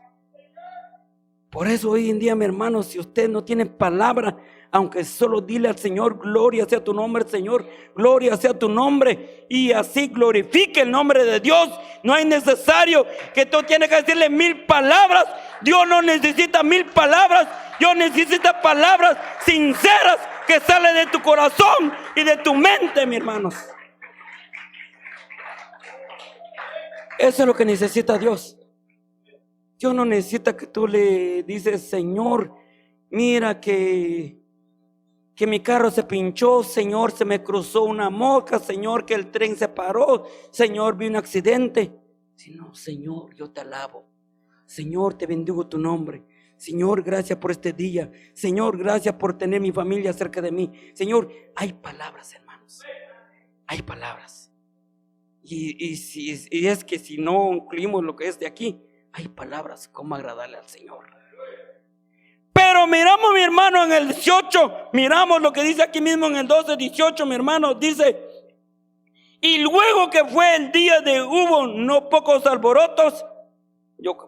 Por eso hoy en día, mi hermano, si usted no tiene palabra, aunque solo dile al Señor: gloria sea tu nombre, Señor, gloria sea tu nombre, y así glorifique el nombre de Dios. No es necesario que tú tienes que decirle 1000 palabras. Dios no necesita 1000 palabras. Dios necesita palabras sinceras que salen de tu corazón y de tu mente, mis hermanos. Eso es lo que necesita Dios. Dios no necesita que tú le dices: Señor, mira que mi carro se pinchó, Señor, se me cruzó una mosca, Señor, que el tren se paró, Señor, vi un accidente. Sino: Señor, yo te alabo, Señor, te bendigo tu nombre, Señor, gracias por este día, Señor, gracias por tener mi familia cerca de mí. Señor, hay palabras, hermanos, hay palabras. Y es que si no incluimos lo que es de aquí, hay palabras como agradarle al Señor. Pero miramos, mi hermano, en el 18, miramos lo que dice aquí mismo en el 12:18, mi hermano, dice: y luego que fue el día de hubo no pocos alborotos.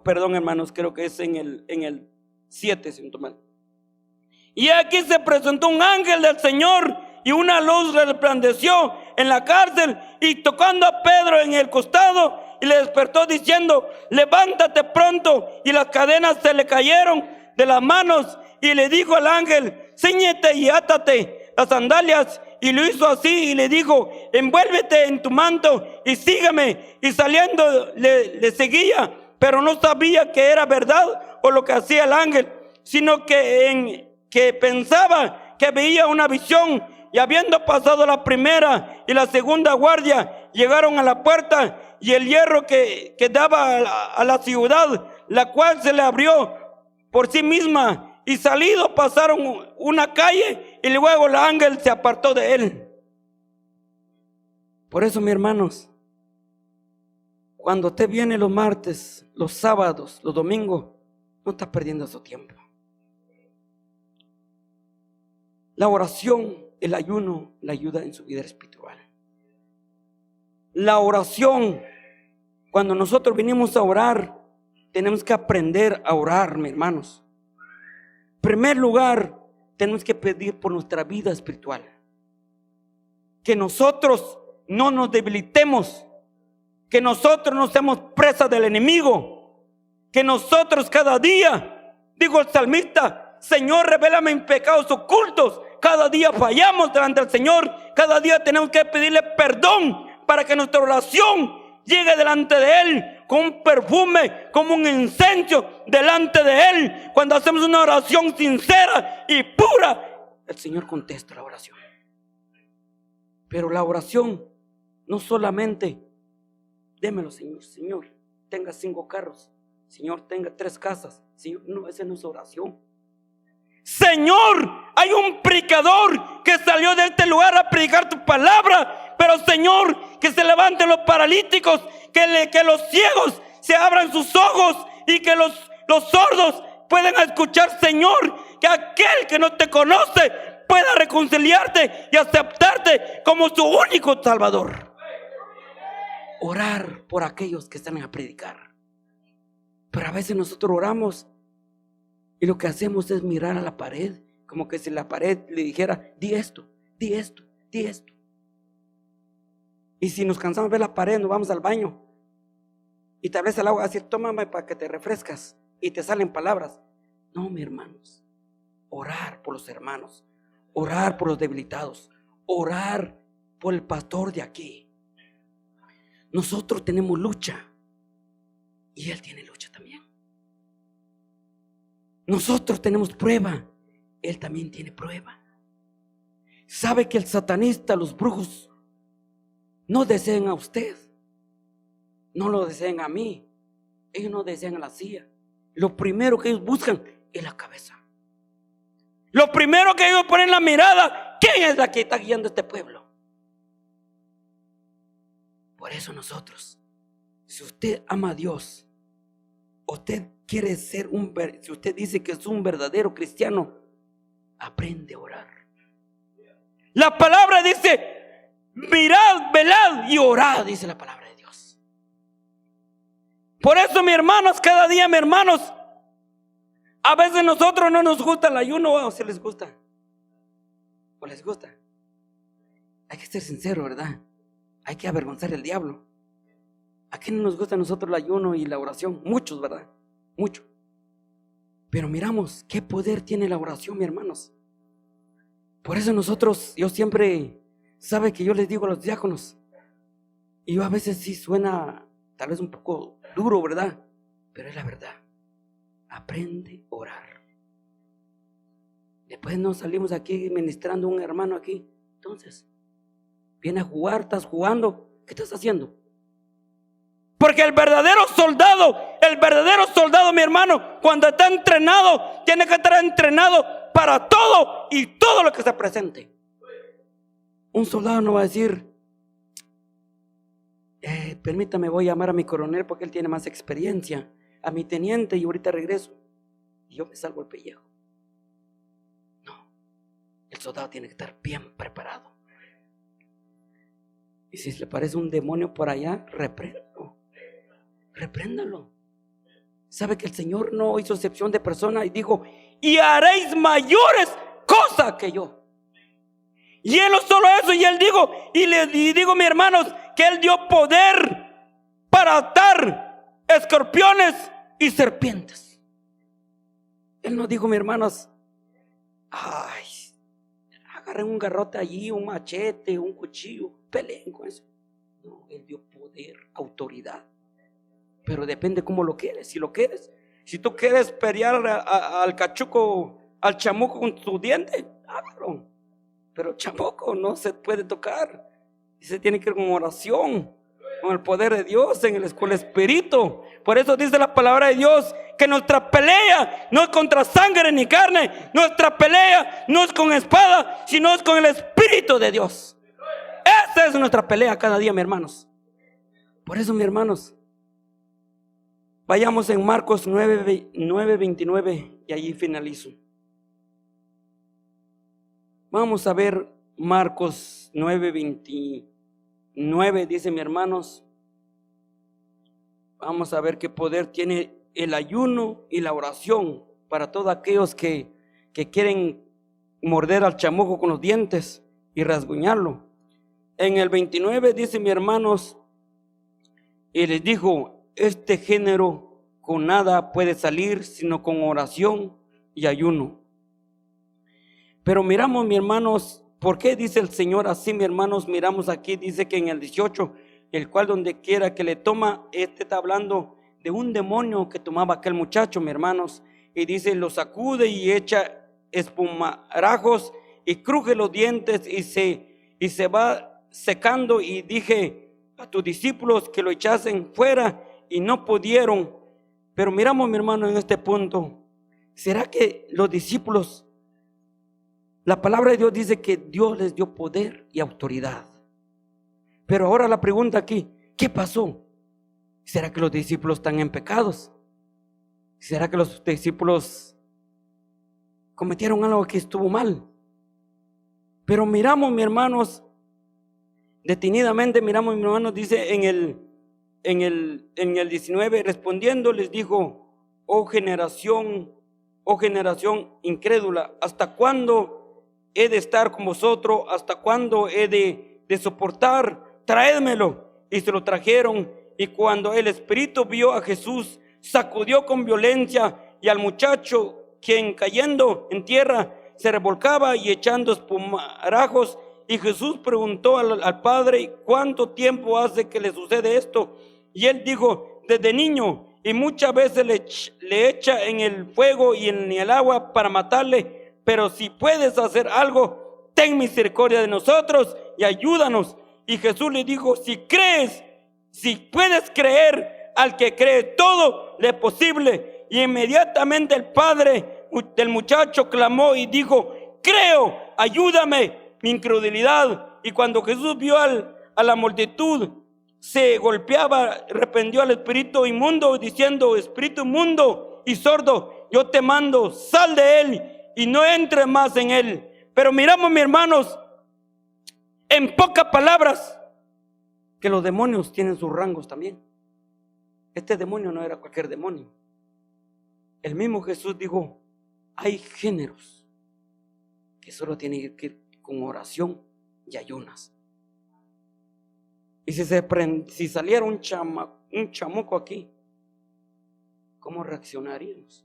Perdón, hermanos, creo que es en el 7, si no estoy mal. Y aquí se presentó un ángel del Señor, y una luz resplandeció en la cárcel, y tocando a Pedro en el costado, y le despertó diciendo: levántate pronto. Y las cadenas se le cayeron de las manos, y le dijo al ángel: cíñete y átate las sandalias. Y lo hizo así, y le dijo: envuélvete en tu manto y sígueme. Y saliendo le seguía, pero no sabía que era verdad o lo que hacía el ángel, sino que pensaba que veía una visión. Y habiendo pasado la primera y la segunda guardia, llegaron a la puerta y el hierro que daba a la ciudad, la cual se le abrió por sí misma, y salido pasaron una calle, y luego el ángel se apartó de él. Por eso, mis hermanos, cuando usted viene los martes, los sábados, los domingos, no está perdiendo su tiempo. La oración, el ayuno, la ayuda en su vida espiritual. La oración, cuando nosotros venimos a orar, tenemos que aprender a orar, mis hermanos. En primer lugar, tenemos que pedir por nuestra vida espiritual. Que nosotros no nos debilitemos, que nosotros no seamos presas del enemigo, que nosotros cada día, dijo el salmista: Señor, revélame mis pecados ocultos. Cada día fallamos delante del Señor, cada día tenemos que pedirle perdón para que nuestra oración llegue delante de Él con un perfume, como un incenso delante de Él. Cuando hacemos una oración sincera y pura, el Señor contesta la oración. Pero la oración no solamente: démelo, Señor, Señor, tenga 5 carros, Señor, tenga 3 casas, Señor. No, esa no es oración. Señor, hay un predicador que salió de este lugar a predicar tu palabra, pero Señor, que se levanten los paralíticos, que los ciegos se abran sus ojos, y que los sordos puedan escuchar, Señor, que aquel que no te conoce pueda reconciliarte y aceptarte como su único Salvador. Orar por aquellos que están a predicar. Pero a veces nosotros oramos y lo que hacemos es mirar a la pared, como que si la pared le dijera: di esto, di esto, di esto. Y si nos cansamos de ver la pared, nos vamos al baño y tal vez el agua va a decir: tómame para que te refrescas, y te salen palabras. No, mis hermanos, orar por los hermanos, orar por los debilitados, orar por el pastor de aquí. Nosotros tenemos lucha y él tiene lucha también. Nosotros tenemos prueba, él también tiene prueba. Sabe que el satanista, los brujos, no desean a usted, no lo desean a mí, ellos no desean a la CIA. Lo primero que ellos buscan es la cabeza. Lo primero que ellos ponen la mirada: ¿quién es la que está guiando este pueblo? Por eso nosotros, si usted ama a Dios, usted quiere ser si usted dice que es un verdadero cristiano, aprende a orar. La palabra dice: mirad, velad y orad, dice la palabra de Dios. Por eso, mis hermanos, cada día, mis hermanos, a veces nosotros no nos gusta el ayuno. ¿O si les gusta? ¿O les gusta? Hay que ser sincero, ¿verdad? Hay que avergonzar al diablo. ¿A quién no nos gusta a nosotros el ayuno y la oración? Muchos, ¿verdad? Mucho. Pero miramos qué poder tiene la oración, mis hermanos. Por eso nosotros, yo siempre, sabe que yo les digo a los diáconos, y yo a veces sí suena tal vez un poco duro, ¿verdad? Pero es la verdad. Aprende a orar. Después nos salimos aquí ministrando un hermano aquí. Entonces, viene a jugar, estás jugando, ¿qué estás haciendo? Porque el verdadero soldado, mi hermano, cuando está entrenado, tiene que estar entrenado para todo y todo lo que se presente. Un soldado no va a decir: permítame, voy a llamar a mi coronel porque él tiene más experiencia, a mi teniente, y ahorita regreso y yo me salvo el pellejo. No, el soldado tiene que estar bien preparado. Y si le parece un demonio por allá, repréndalo. Sabe que el Señor no hizo excepción de persona y dijo: y haréis mayores cosas que yo. Y él no solo eso, y él dijo, y digo, mis hermanos, que él dio poder para atar escorpiones y serpientes. Él no dijo, mis hermanos: ay, agarren un garrote allí, un machete, un cuchillo, peleen con eso. No, él dio poder, autoridad. Pero depende cómo lo quieres. Si lo quieres, si tú quieres pelear al cachuco, al chamuco con tu diente, hágalo. Pero el chamuco no se puede tocar. Y se tiene que ir con oración, con el poder de Dios, con el Espíritu. Por eso dice la palabra de Dios que nuestra pelea no es contra sangre ni carne. Nuestra pelea no es con espada, sino es con el Espíritu de Dios. Esa es nuestra pelea cada día, mis hermanos. Por eso, mis hermanos, vayamos en Marcos 9:29 y allí finalizo. Vamos a ver Marcos 9:29, dice, mis hermanos. Vamos a ver qué poder tiene el ayuno y la oración para todos aquellos que quieren morder al chamuco con los dientes y rasguñarlo. En el 29 dice, mis hermanos, y les dijo: este género con nada puede salir sino con oración y ayuno. Pero miramos, mis hermanos, ¿por qué dice el Señor así, mis hermanos? Miramos aquí, dice que en el 18, el cual donde quiera que le toma, está hablando de un demonio que tomaba aquel muchacho, mis hermanos, y dice: lo sacude y echa espumarajos y cruje los dientes y se va secando. Y dije a tus discípulos que lo echasen fuera y no pudieron. Pero miramos, mi hermano, en este punto, ¿será que los discípulos, la palabra de Dios dice que Dios les dio poder y autoridad? Pero ahora la pregunta aquí, ¿qué pasó? ¿Será que los discípulos están en pecados? ¿Será que los discípulos cometieron algo que estuvo mal. Pero miramos, mis hermanos, detenidamente miramos, mis hermanos, dice en el 19, respondiendo les dijo: oh generación incrédula, ¿hasta cuándo he de estar con vosotros? ¿Hasta cuándo he de soportar? Traédmelo. Y se lo trajeron. Y cuando el espíritu vio a Jesús, sacudió con violencia y al muchacho, quien cayendo en tierra se revolcaba y echando espumarajos. Y Jesús preguntó al padre: ¿cuánto tiempo hace que le sucede esto? Y él dijo: desde niño, y muchas veces le echa en el fuego y en el agua para matarle. Pero si puedes hacer algo, ten misericordia de nosotros y ayúdanos. Y Jesús le dijo: si crees, si puedes creer, al que cree todo le es posible. Y inmediatamente el padre del muchacho clamó y dijo: creo, ayúdame mi incredulidad. Y cuando Jesús vio a la multitud, se golpeaba, reprendió al espíritu inmundo, diciendo: espíritu inmundo y sordo, yo te mando, sal de él y no entres más en él. Pero miramos, mis hermanos, en pocas palabras, que los demonios tienen sus rangos también. Este demonio no era cualquier demonio. El mismo Jesús dijo: hay géneros que solo tienen que ir con oración y ayunas. Y si saliera un chamuco aquí, ¿cómo reaccionaríamos?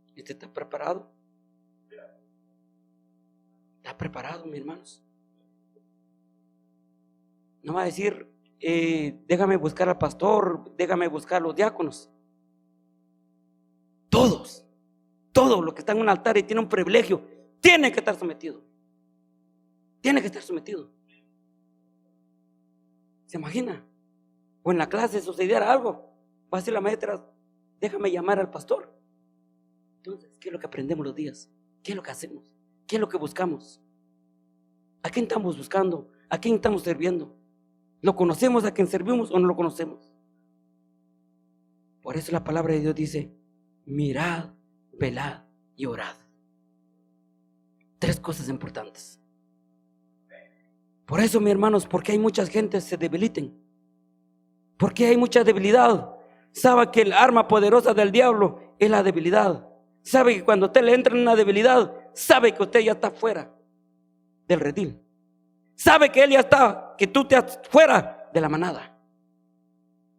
¿Usted está preparado? ¿Está preparado, mis hermanos? No va a decir: déjame buscar al pastor, déjame buscar a los diáconos. Todos los que están en un altar y tienen un privilegio, tienen que estar sometidos. Tienen que estar sometidos. ¿Se imagina? O en la clase sucediera algo, va a decir la maestra: déjame llamar al pastor. Entonces, ¿qué es lo que aprendemos los días? ¿Qué es lo que hacemos? ¿Qué es lo que buscamos? ¿A quién estamos buscando? ¿A quién estamos sirviendo? ¿Lo conocemos a quien servimos o no lo conocemos? Por eso la palabra de Dios dice: mirad, velad y orad. 3 cosas importantes. Por eso, mis hermanos, porque hay muchas gentes se debiliten, porque hay mucha debilidad. Sabe que el arma poderosa del diablo es la debilidad. Sabe que cuando usted le entra en una debilidad, sabe que usted ya está fuera del redil. Sabe que él ya está, que tú estás fuera de la manada.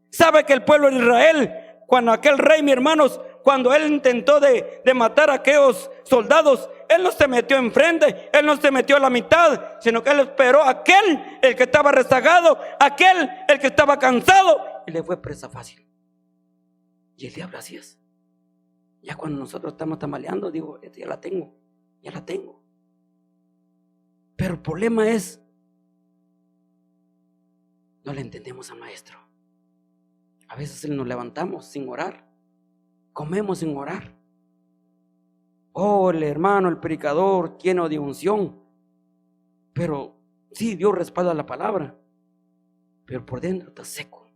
Sabe que el pueblo de Israel, cuando aquel rey, mis hermanos, cuando él intentó de matar a aquellos soldados, él no se metió enfrente, él no se metió a la mitad, sino que él esperó a aquel, el que estaba rezagado, aquel, el que estaba cansado, y le fue presa fácil. Y el diablo así es. Ya cuando nosotros estamos tambaleando, digo: ya la tengo. Pero el problema es, no le entendemos al maestro. A veces nos levantamos sin orar, comemos sin orar. Oh, el hermano, el predicador lleno de unción, pero sí, Dios respalda la palabra, pero por dentro está seco.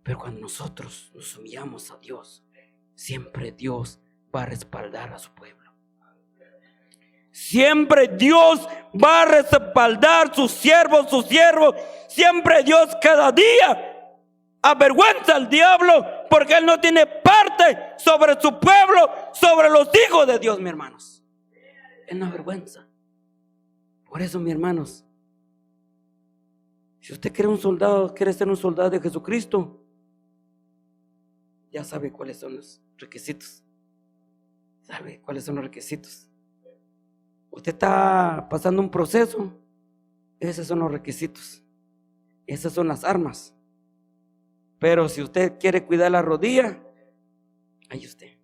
Pero cuando nosotros nos humillamos a Dios, siempre Dios va a respaldar a su pueblo. Siempre Dios va a respaldar sus siervos. Siempre Dios cada día avergüenza al diablo, porque él no tiene parte sobre su pueblo, sobre los hijos de Dios, mis hermanos. Él no avergüenza. Por eso, mis hermanos, si usted quiere ser un soldado de Jesucristo, ya sabe cuáles son los requisitos. Sabe cuáles son los requisitos. Usted está pasando un proceso, esos son los requisitos, esas son las armas. Pero si usted quiere cuidar la rodilla, ahí usted.